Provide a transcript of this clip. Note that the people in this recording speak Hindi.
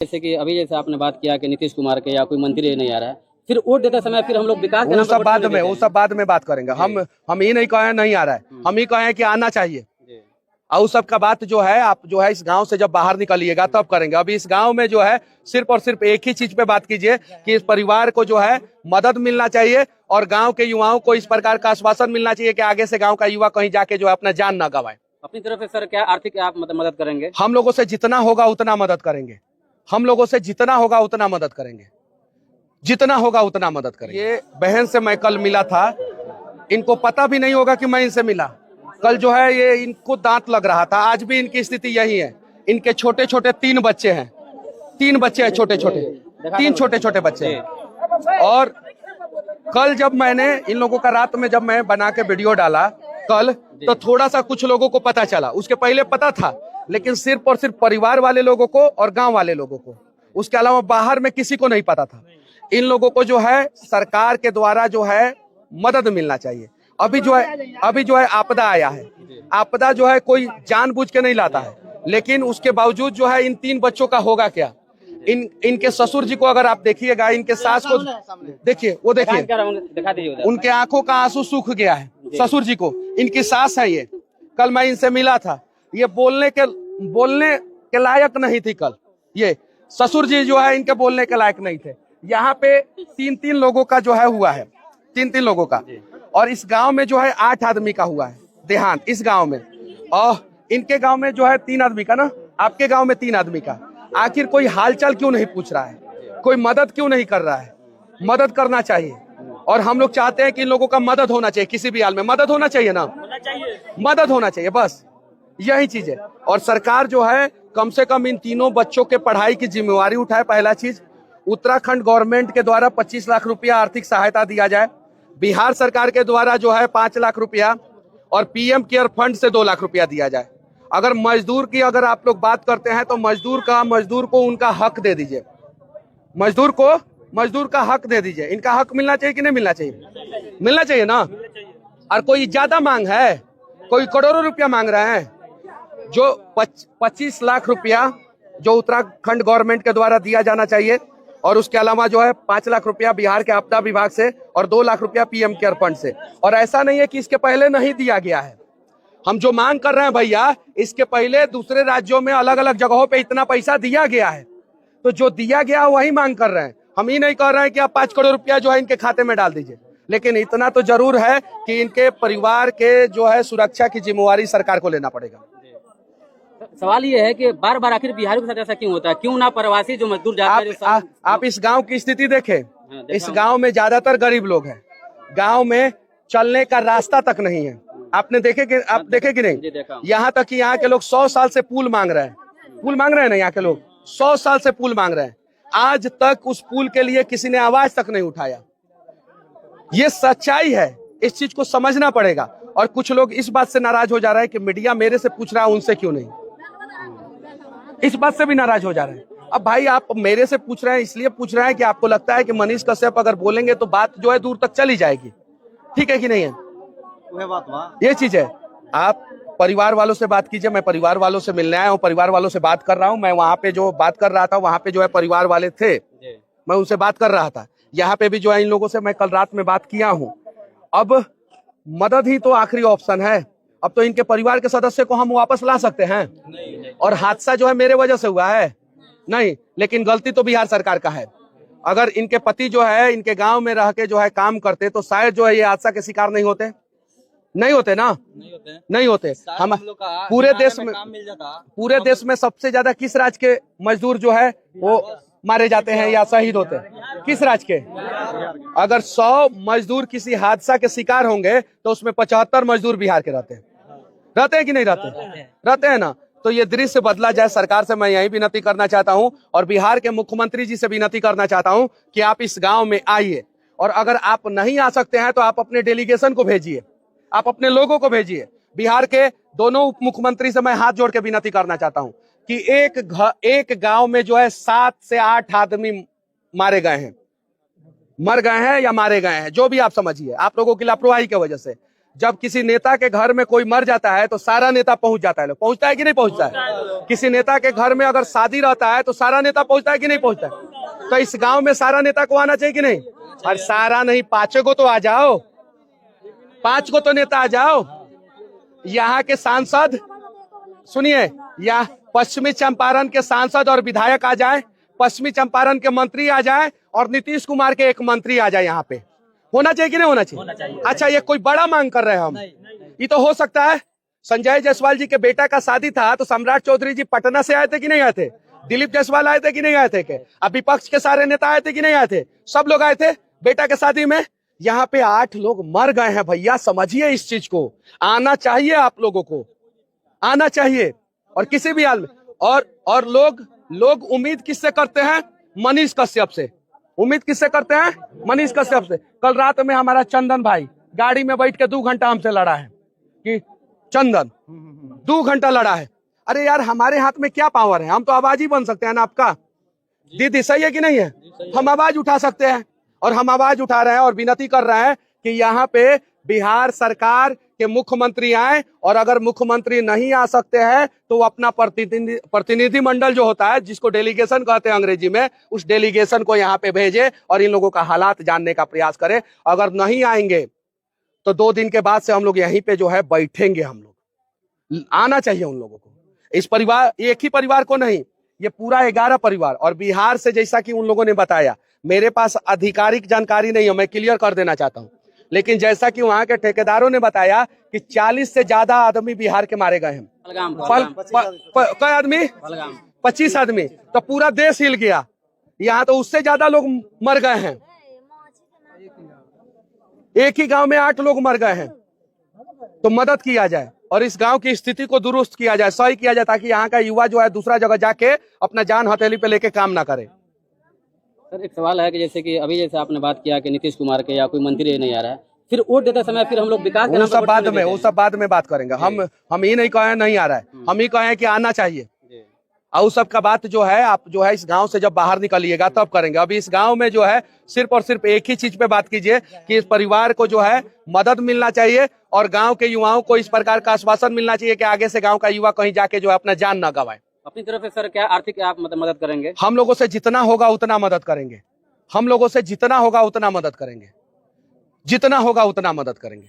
जैसे कि अभी जैसे आपने बात किया कि नीतीश कुमार के या कोई मंत्री नहीं आ रहा है, फिर वोट देते समय फिर हम लोग विकास के नाम पर वो सब बाद में बात करेंगे। हम ये नहीं कहे नहीं आ रहा है, हम ही कहे कि आना चाहिए। और उस सब का बात जो है आप जो है इस गांव से जब बाहर निकलिएगा तब करेंगे। अभी इस गांव में जो है सिर्फ और सिर्फ एक ही चीज पे बात कीजिए कि इस परिवार को जो है मदद मिलना चाहिए और गांव के युवाओं को इस प्रकार का आश्वासन मिलना चाहिए कि आगे से गांव का युवा कहीं जाके जो है अपना जान न गवाए। अपनी तरफ से सर क्या आर्थिक आप मदद करेंगे? हम लोगों से जितना होगा उतना मदद करेंगे। हम लोगों से जितना होगा उतना मदद करेंगे, जितना होगा उतना मदद करेंगे। ये बहन से मैं कल मिला था, इनको पता भी नहीं होगा कि मैं इनसे मिला। कल जो है ये इनको दांत लग रहा था। आज भी इनकी स्थिति यही है। इनके छोटे छोटे 3 बच्चे हैं, 3 बच्चे हैं छोटे छोटे, 3 छोटे छोटे बच्चे हैं। और कल जब मैंने इन लोगों का रात में जब मैं बना के वीडियो डाला कल, तो थोड़ा सा कुछ लोगों को पता चला। उसके पहले पता था, लेकिन सिर्फ और सिर्फ परिवार वाले लोगों को और गांव वाले लोगों को, उसके अलावा बाहर में किसी को नहीं पता था। इन लोगों को जो है सरकार के द्वारा जो है मदद मिलना चाहिए। अभी जो है आपदा आया है। आपदा जो है कोई जानबूझ के नहीं लाता है, लेकिन उसके बावजूद जो है इन 3 बच्चों का होगा क्या। इनके ससुर जी को अगर आप देखिएगा, इनके सास को देखिए, वो देखिए उनके आंखों का आंसू सूख गया है। ससुर जी को, इनकी सास है ये। कल मैं इनसे मिला था, ये बोलने के लायक नहीं थी। कल ये ससुर जी जो है इनके बोलने के लायक नहीं थे। यहाँ पे 3 लोगों का जो है हुआ है, 3 लोगों का। और इस गांव में जो है 8 आदमी का हुआ है देहांत इस गांव में। और इनके गांव में जो है 3 आदमी का ना, आपके गांव में 3 आदमी का। आखिर कोई हालचाल क्यों नहीं पूछ रहा है? कोई मदद क्यों नहीं कर रहा है? मदद करना चाहिए। और हम लोग चाहते हैं कि इन लोगों का मदद होना चाहिए। किसी भी हाल में मदद होना चाहिए ना, मदद होना चाहिए, बस यही चीज है। और सरकार जो है कम से कम इन 3 बच्चों के पढ़ाई की जिम्मेवारी उठाए। पहला चीज, उत्तराखंड गवर्नमेंट के द्वारा 25 लाख रुपया आर्थिक सहायता दिया जाए। बिहार सरकार के द्वारा जो है 5 लाख रुपया और पीएम केयर फंड से 2 लाख रुपया दिया जाए। अगर मजदूर की अगर आप लोग बात करते हैं तो मजदूर को उनका हक दे दीजिए। मजदूर का हक दे दीजिए। इनका हक मिलना चाहिए कि नहीं मिलना चाहिए? मिलना चाहिए ना। और कोई ज्यादा मांग है? कोई करोड़ों रुपया मांग रहे हैं? जो 25 लाख रुपया जो उत्तराखंड गवर्नमेंट के द्वारा दिया जाना चाहिए, और उसके अलावा जो है 5 लाख रुपया बिहार के आपदा विभाग से और 2 लाख रुपया पीएम केयर फंड से। और ऐसा नहीं है कि इसके पहले नहीं दिया गया है। हम जो मांग कर रहे हैं भैया, इसके पहले दूसरे राज्यों में अलग अलग जगहों पे इतना पैसा दिया गया है। तो जो दिया गया वही मांग कर रहे हैं। हम ही नहीं कह रहे हैं कि आप 5 करोड़ रुपया जो है इनके खाते में डाल दीजिए, लेकिन इतना तो जरूर है कि इनके परिवार के जो है सुरक्षा की जिम्मेवारी सरकार को लेना पड़ेगा। सवाल ये है कि बार बार आखिर बिहारियों के साथ ऐसा क्यों होता है? क्यों ना प्रवासी जो मजदूर जाते हैं? आप इस गांव की स्थिति देखें। इस गांव में ज्यादातर गरीब लोग हैं। गांव में चलने का रास्ता तक नहीं है। आप देखे कि नहीं? यहाँ तक कि यहाँ के लोग 100 साल से पुल मांग रहे हैं ना। यहाँ के लोग 100 साल से पुल मांग रहे हैं। आज तक उस पुल के लिए किसी ने आवाज तक नहीं उठाया। ये सच्चाई है, इस चीज को समझना पड़ेगा। और कुछ लोग इस बात से नाराज हो जा रहे हैं कि मीडिया मेरे से पूछ रहा है, उनसे क्यों नहीं। इस बात से भी नाराज हो जा रहे हैं। अब भाई आप मेरे से पूछ रहे हैं, इसलिए पूछ रहे हैं कि आपको लगता है कि मनीष कश्यप अगर बोलेंगे तो बात जो है दूर तक चली जाएगी। ठीक है कि नहीं है? ये चीज है। आप परिवार वालों से बात कीजिए। मैं परिवार वालों से मिलने आया हूँ, परिवार वालों से बात कर रहा हूँ। मैं वहाँ पे जो बात कर रहा था, वहाँ पे जो है परिवार वाले थे, मैं उनसे बात कर रहा था। यहाँ पे भी जो है इन लोगों से मैं कल रात में बात किया हूँ। अब मदद ही तो आखिरी ऑप्शन है। अब तो इनके परिवार के सदस्य को हम वापस ला सकते हैं। नहीं। और हादसा जो है मेरे वजह से हुआ है नहीं, लेकिन गलती तो बिहार सरकार का है। अगर इनके पति जो है इनके गांव में रह के जो है काम करते तो शायद जो है ये हादसा के शिकार नहीं होते ना। नहीं होते। हम पूरे देश में सबसे ज्यादा किस राज्य के मजदूर जो है वो मारे जाते हैं या शहीद होते हैं? किस राज्य के? अगर 100 मजदूर किसी हादसा के शिकार होंगे तो उसमें 75 मजदूर बिहार के रहते हैं कि नहीं रहते हैं ना। तो ये दृश्य बदला जाए। सरकार से मैं यही विनती करना चाहता हूं और बिहार के मुख्यमंत्री जी से विनती करना चाहता हूं कि आप इस गांव में आइए। और अगर आप नहीं आ सकते हैं तो आप अपने डेलीगेशन को भेजिए, आप अपने लोगों को भेजिए। बिहार के दोनों उप मुख्यमंत्री से मैं हाथ जोड़ के विनती करना चाहता हूं कि एक गांव में जो है 7 से 8 आदमी मर गए हैं या मारे गए हैं, जो भी आप समझिए, आप लोगों की लापरवाही की वजह से जब किसी नेता के घर में कोई मर जाता है तो सारा नेता पहुंच जाता है। लोग पहुंचता है कि नहीं पहुंचता है? किसी नेता के घर में अगर शादी रहता है तो सारा नेता पहुंचता है कि नहीं पहुंचता है? तो इस गांव में सारा नेता को आना चाहिए कि नहीं? और सारा नहीं, 5 को तो आ जाओ, 5 को तो नेता आ जाओ। यहाँ के सांसद सुनिए, यहाँ पश्चिमी चंपारण के सांसद और विधायक आ जाए, पश्चिमी चंपारण के मंत्री आ जाए और नीतीश कुमार के एक मंत्री आ जाए। यहाँ पे होना चाहिए कि नहीं होना चाहिए? अच्छा, ये कोई बड़ा मांग कर रहे हैं हम? ये तो हो सकता है। संजय जायसवाल जी के बेटा का शादी था तो सम्राट चौधरी जी पटना से आए थे कि नहीं आए थे? दिलीप जायसवाल आए थे कि नहीं आए थे? अब विपक्ष के सारे नेता आए थे कि नहीं आए थे? सब लोग आए थे बेटा के शादी में। यहाँ पे 8 लोग मर गए हैं भैया, समझिए इस चीज को। आना चाहिए, आप लोगों को आना चाहिए और किसी भी हाल में। और लोग उम्मीद किससे करते हैं? मनीष कश्यप से। उम्मीद किससे करते हैं? मनीष कश्यप से। कल रात में हमारा चंदन भाई गाड़ी में बैठ के 2 घंटा हमसे लड़ा है कि चंदन 2 घंटा लड़ा है। अरे यार, हमारे हाथ में क्या पावर है? हम तो आवाज ही बन सकते हैं ना आपका। दीदी सही है कि नहीं है? हम आवाज उठा सकते हैं और हम आवाज उठा रहे हैं और विनती कर रहे हैं कि यहाँ पे बिहार सरकार के मुख्यमंत्री आए, और अगर मुख्यमंत्री नहीं आ सकते हैं तो वो अपना प्रतिनिधि मंडल जो होता है, जिसको डेलीगेशन कहते हैं अंग्रेजी में, उस डेलीगेशन को यहाँ पे भेजे और इन लोगों का हालात जानने का प्रयास करे। अगर नहीं आएंगे तो 2 दिन के बाद से हम लोग यहीं पे जो है बैठेंगे। हम लोग आना चाहिए उन लोगों को। इस परिवार, एक ही परिवार को नहीं, ये पूरा 11 परिवार। और बिहार से, जैसा कि उन लोगों ने बताया, मेरे पास आधिकारिक जानकारी नहीं है, मैं क्लियर कर देना चाहता हूँ, लेकिन जैसा कि वहां के ठेकेदारों ने बताया कि 40 से ज्यादा आदमी बिहार के मारे गए हैं। कई आदमी? 25 आदमी। तो पूरा देश हिल गया। यहाँ तो उससे ज्यादा लोग मर गए हैं। एक ही गांव में 8 लोग मर गए हैं। तो मदद किया जाए और इस गांव की स्थिति को दुरुस्त किया जाए, सही किया जाए, ताकि यहाँ का युवा जो है दूसरा जगह जाके अपना जान हथेली पे लेके काम ना करे। सर, एक सवाल है कि जैसे कि अभी जैसे आपने बात किया कि नीतीश कुमार के या कोई मंत्री नहीं आ रहा है, फिर वोट देते समय फिर हम लोग विकास, वो सब बाद में बात करेंगे। हम ये नहीं कहे नहीं आ रहा है, हम ही कहे कि आना चाहिए। और उस सब का बात जो है, आप जो है इस गांव से जब बाहर निकलिएगा तब करेंगे। अभी इस गांव में जो है सिर्फ और सिर्फ एक ही चीज पे बात कीजिए कि इस परिवार को जो है मदद मिलना चाहिए और गांव के युवाओं को इस प्रकार का आश्वासन मिलना चाहिए कि आगे से गांव का युवा कहीं जाके जो है अपना जान ना गवाए। अपनी तरफ से सर क्या आर्थिक आप मदद करेंगे? हम लोगों से जितना होगा उतना मदद करेंगे। हम लोगों से जितना होगा उतना मदद करेंगे। जितना होगा उतना मदद करेंगे।